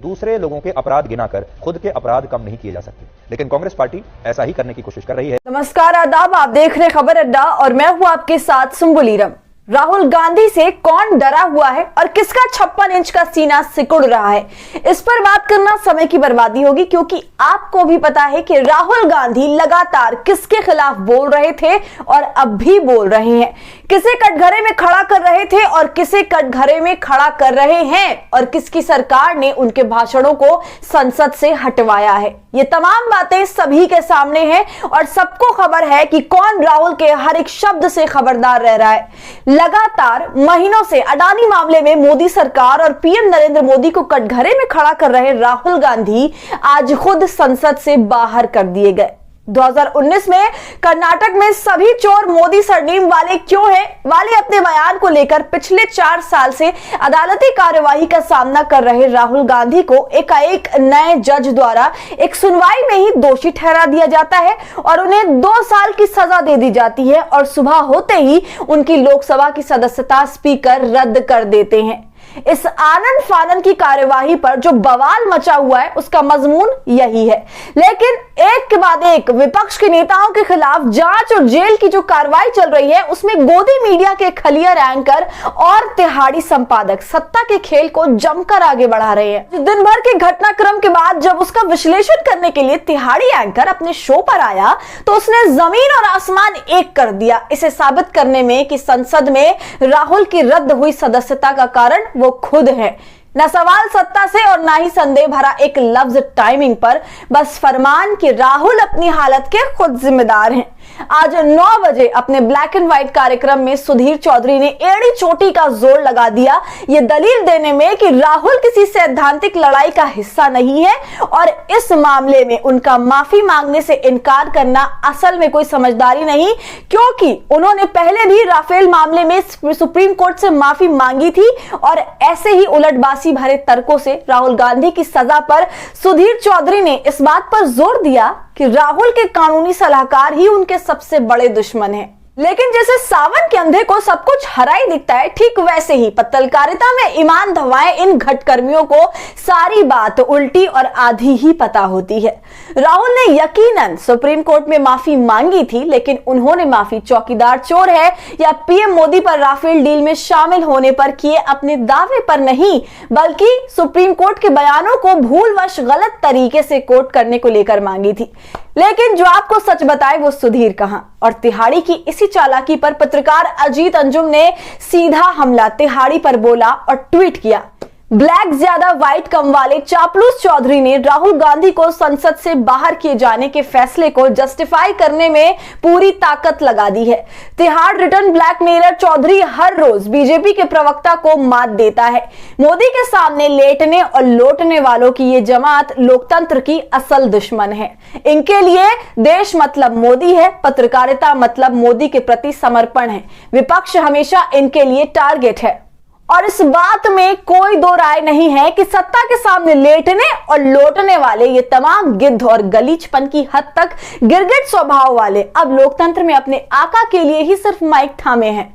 दूसरे लोगों के अपराध गिनाकर खुद के अपराध कम नहीं किए जा सकते, लेकिन कांग्रेस पार्टी ऐसा ही करने की कोशिश कर रही है। नमस्कार, आदाब, आप देख रहे खबर अड्डा और मैं हूं आपके साथ सुम्बुलीरम। राहुल गांधी से कौन डरा हुआ है और किसका 56 इंच का सीना सिकुड़ रहा है, इस पर बात करना समय की बर्बादी होगी, क्योंकि आपको भी पता है कि राहुल गांधी लगातार किसके खिलाफ बोल रहे थे और अब भी बोल रहे हैं, किसे कटघरे में खड़ा कर रहे थे और किसे कटघरे में खड़ा कर रहे हैं, और किसकी सरकार ने उनके भाषणों को संसद से हटवाया है। ये तमाम बातें सभी के सामने हैं और सबको खबर है कि कौन राहुल के हर एक शब्द से खबरदार रह रहा है। लगातार महीनों से अडानी मामले में मोदी सरकार और पीएम नरेंद्र मोदी को कटघरे में खड़ा कर रहे राहुल गांधी आज खुद संसद से बाहर कर दिए गए। 2019 में कर्नाटक में सभी चोर मोदी सरनेम वाले क्यों हैं वाले अपने बयान को लेकर पिछले 4 साल से अदालती कार्यवाही का सामना कर रहे राहुल गांधी को एकाएक नए जज द्वारा एक सुनवाई में ही दोषी ठहरा दिया जाता है और उन्हें 2 साल की सजा दे दी जाती है और सुबह होते ही उनकी लोकसभा की सदस्यता स्पीकर रद्द कर देते हैं। इस आनंद फानन की कार्यवाही पर जो बवाल मचा हुआ है उसका मजमून यही है, लेकिन एक के बाद एक विपक्ष के नेताओं के खिलाफ जांच और जेल की जो कार्रवाई चल रही है उसमें गोदी मीडिया के खलियर एंकर और तिहाड़ी संपादक सत्ता के खेल को जमकर आगे बढ़ा रहे हैं। दिन भर के घटनाक्रम के बाद जब उसका विश्लेषण करने के लिए तिहाड़ी एंकर अपने शो पर आया तो उसने जमीन और आसमान एक कर दिया, इसे साबित करने में कि संसद में राहुल की रद्द हुई सदस्यता का कारण वो खुद है। न सवाल सत्ता से और ना ही संदेह भरा एक लफ्ज टाइमिंग पर, बस फरमान कि राहुल अपनी हालत के खुद जिम्मेदार हैं। आज 9 बजे अपने ब्लैक एंड व्हाइट कार्यक्रम में सुधीर चौधरी ने एड़ी चोटी का जोर लगा दिया ये दलील देने में कि राहुल किसी सैद्धांतिक लड़ाई का हिस्सा नहीं है और इस मामले में उनका माफी मांगने से इनकार करना असल में कोई समझदारी नहीं, क्योंकि उन्होंने पहले भी राफेल मामले में सुप्रीम कोर्ट से माफी मांगी थी और ऐसे ही उलटबाजी भरे तर्कों से राहुल गांधी की सजा पर सुधीर चौधरी ने इस बात पर जोर दिया कि राहुल के कानूनी सलाहकार ही उनके सबसे बड़े दुश्मन हैं। लेकिन जैसे सावन के अंधे को सब कुछ हरा ही दिखता है, ठीक वैसे ही पत्रकारिता में ईमान धवाएं इन घटकर्मियों को सारी बात उल्टी और आधी ही पता होती है। राहुल ने यकीनन सुप्रीम कोर्ट में माफी मांगी थी, लेकिन उन्होंने माफी चौकीदार चोर है या पीएम मोदी पर राफेल डील में शामिल होने पर किए अपने दावे पर नहीं, बल्कि सुप्रीम कोर्ट के बयानों को भूलवश गलत तरीके से कोट करने को लेकर मांगी थी। लेकिन जो आपको सच बताए वो सुधीर कहां, और तिहाड़ी की इसी चालाकी पर पत्रकार अजीत अंजुम ने सीधा हमला तिहाड़ी पर बोला और ट्वीट किया। ब्लैक ज्यादा व्हाइट कम वाले चापलूस चौधरी ने राहुल गांधी को संसद से बाहर किए जाने के फैसले को जस्टिफाई करने में पूरी ताकत लगा दी है। तिहाड़ रिटर्न ब्लैकमेलर चौधरी हर रोज बीजेपी के प्रवक्ता को मात देता है। मोदी के सामने लेटने और लौटने वालों की ये जमात लोकतंत्र की असल दुश्मन है। इनके लिए देश मतलब मोदी है, पत्रकारिता मतलब मोदी के प्रति समर्पण है। विपक्ष हमेशा इनके लिए टारगेट है और इस बात में कोई दो राय नहीं है कि सत्ता के सामने लेटने और लौटने वाले ये तमाम गिद्ध और गलीचपन की हद तक गिरगिट स्वभाव वाले अब लोकतंत्र में अपने आका के लिए ही सिर्फ माइक थामे हैं।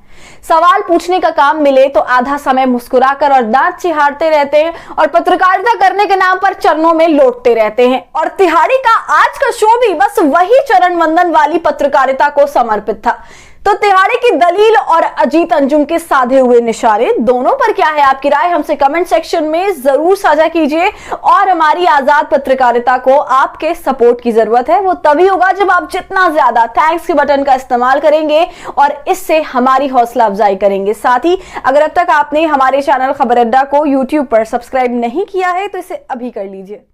सवाल पूछने का काम मिले तो आधा समय मुस्कुराकर और दांत चिहाड़ते रहते हैं और पत्रकारिता करने के नाम पर चरणों में लौटते रहते हैं। और तिहाड़ी का आज का शो भी बस वही चरण वंदन वाली पत्रकारिता को समर्पित था। तो तिहाड़ी की दलील और अजीत अंजुम के साधे हुए निशाने दोनों पर क्या है आपकी राय, हमसे कमेंट सेक्शन में जरूर साझा कीजिए। और हमारी आजाद पत्रकारिता को आपके सपोर्ट की जरूरत है, वो तभी होगा जब आप जितना ज्यादा थैंक्स के बटन का इस्तेमाल करेंगे और इससे हमारी हौसला अफजाई करेंगे। साथ ही अगर अब तक आपने हमारे चैनल खबर अड्डा को यूट्यूब पर सब्सक्राइब नहीं किया है तो इसे अभी कर लीजिए।